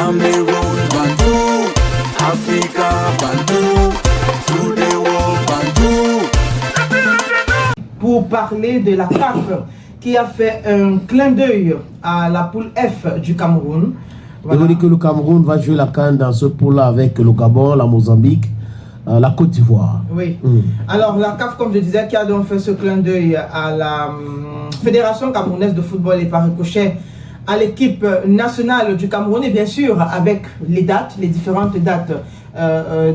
Cameroun, Bantou, Africa, Bantou, to the world, Bantou. Pour parler de la CAF qui a fait un clin d'œil à la poule F du Cameroun. Voilà. Il veut dire que le Cameroun va jouer la CAN dans ce pool-là avec le Gabon, la Mozambique, la Côte d'Ivoire. Oui. Alors la CAF, comme je disais, qui a donc fait ce clin d'œil à la Fédération camerounaise de football et par ricochet à l'équipe nationale du Cameroun et bien sûr avec les dates, les différentes dates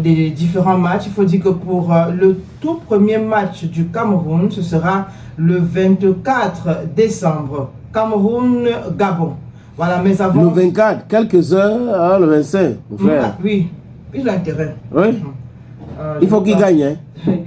des différents matchs. Il faut dire que pour le tout premier match du Cameroun, ce sera le 24 décembre. Cameroun-Gabon. Voilà, mais avant... Le 24, quelques heures, hein, le 25, frère. Oui, ils ont intérêt. Oui. Il faut qu'ils gagnent. Hein.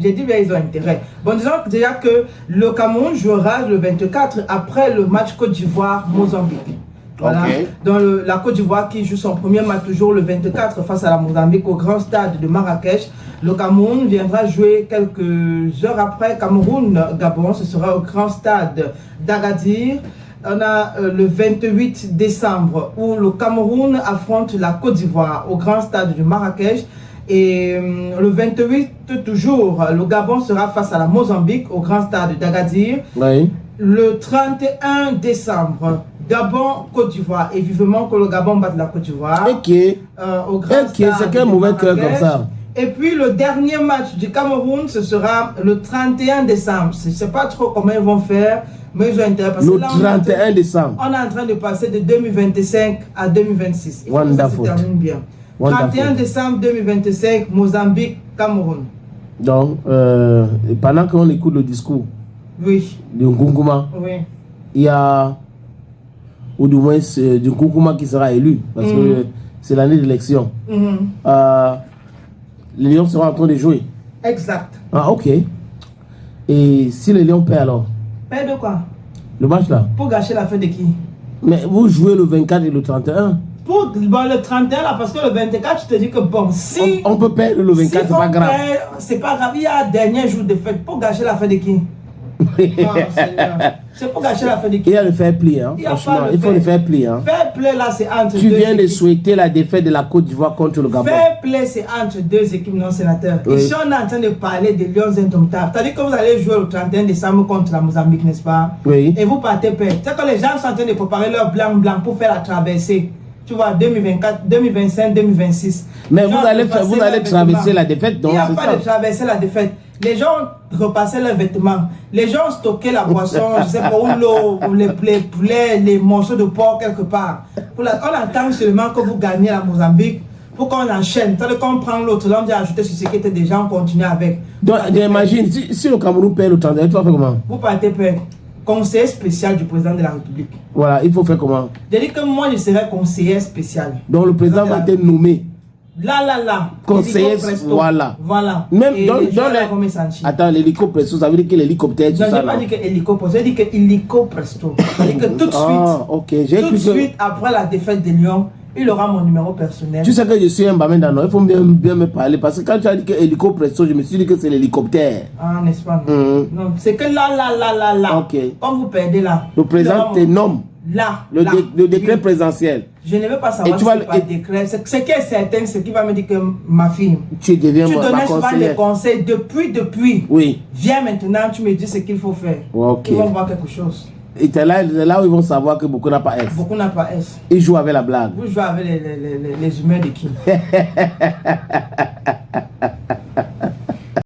J'ai dit bien ils ont intérêt. Bon, disons déjà que le Cameroun jouera le 24 après le match Côte d'Ivoire-Mozambique. Voilà. Okay. Dans la Côte d'Ivoire qui joue son premier match toujours le 24 face à la Mozambique au grand stade de Marrakech. Le Cameroun viendra jouer quelques heures après Cameroun-Gabon. Ce sera au grand stade d'Agadir. On a le 28 décembre où le Cameroun affronte la Côte d'Ivoire au grand stade de Marrakech. Et le 28 toujours, le Gabon sera face à la Mozambique au grand stade d'Agadir. Oui. Le 31 décembre, Gabon, Côte d'Ivoire. Et vivement que le Gabon batte la Côte d'Ivoire. Au grand stade c'est quel mauvais cœur comme ça. Et puis le dernier match du Cameroun, ce sera le 31 décembre. Je ne sais pas trop comment ils vont faire, mais ils ont intérêt. Parce le 31 décembre. On est en train de passer de 2025 à 2026. Il faut que ça se termine bien. Wonderful. 31 décembre 2025, Mozambique, Cameroun. Donc, pendant qu'on écoute le discours de Nkunkouma, il y a, ou du moins, du Nkunkouma qui sera élu, parce que c'est l'année d'élection. Les Lions seront en train de jouer. Exact. Ah, ok. Et si les Lions perdent alors? Perdent de quoi? Le match là. Pour gâcher la fête de qui? Mais vous jouez le 24 et le 31. Pour le 31 là, parce que le 24, je te dis que bon, si... On peut perdre le 24, si c'est pas grave. C'est pas grave, il y a un dernier jour de fête. Pour gâcher la fête de qui? C'est pour gâcher la fête de qui? Il y a le fair play, hein. Franchement, il faut le fair play. Hein. Fair play là, c'est entre tu deux viens équipes. de souhaiter la défaite de la Côte d'Ivoire contre le Gabon. Fair play, c'est entre deux équipes non sénateurs. Oui. Ici, on est en train de parler des Lions indomptables. C'est-à-dire que vous allez jouer le 31 décembre contre la Mozambique, n'est-ce pas? Oui. Et vous partez perdre. C'est que les gens sont en train de préparer leur blanc pour faire la traversée. Tu vois, 2024, 2025, 2026. Mais vous allez traverser la défaite. Donc il n'y a pas de traverser la défaite. Les gens repassaient leurs vêtements. Les gens stockaient la boisson, je sais pas, ou l'eau, les poulets, les morceaux de porc quelque part. On attend seulement que vous gagnez la Mozambique pour qu'on enchaîne. C'est-à-dire qu'on prend l'autre, là on dit ajouter sur ce qui était déjà, on continue avec. Donc, imagine, si le Cameroun perd le 31, tu vas faire comment? Vous partez perdre. Conseiller spécial du président de la République. Voilà, il faut faire comment? Je dis que moi, je serai conseiller spécial. Donc le président va être nommé. Là. Conseiller, voilà. Voilà. Même attends, l'hélico presto, ça veut dire que l'hélicoptère, non, je n'ai pas dit que hélico presto, j'ai dit que hélico presto. C'est-à-dire que tout de suite, tout de suite après la défaite des Lions, il aura mon numéro personnel. Tu sais que je suis un Bamendano, il faut bien me parler. Parce que quand tu as dit que hélico presto, je me suis dit que c'est l'hélicoptère. Ah, n'est-ce pas? Non, c'est que là. Ok. Quand vous perdez là. Le président te nomme. Là. Le décret présidentiel. Je ne veux pas savoir si c'est pas décret. Ce qui est certain, c'est qu'il va me dire que ma fille. Tu deviens ma conseillère. Tu donnais souvent des conseils depuis. Oui. Viens maintenant, tu me dis ce qu'il faut faire. Ok. Ils vont voir quelque chose. Et c'est là où ils vont savoir que beaucoup n'a pas S. Beaucoup n'a pas S. Ils jouent avec la blague. Vous jouez avec les humains de qui?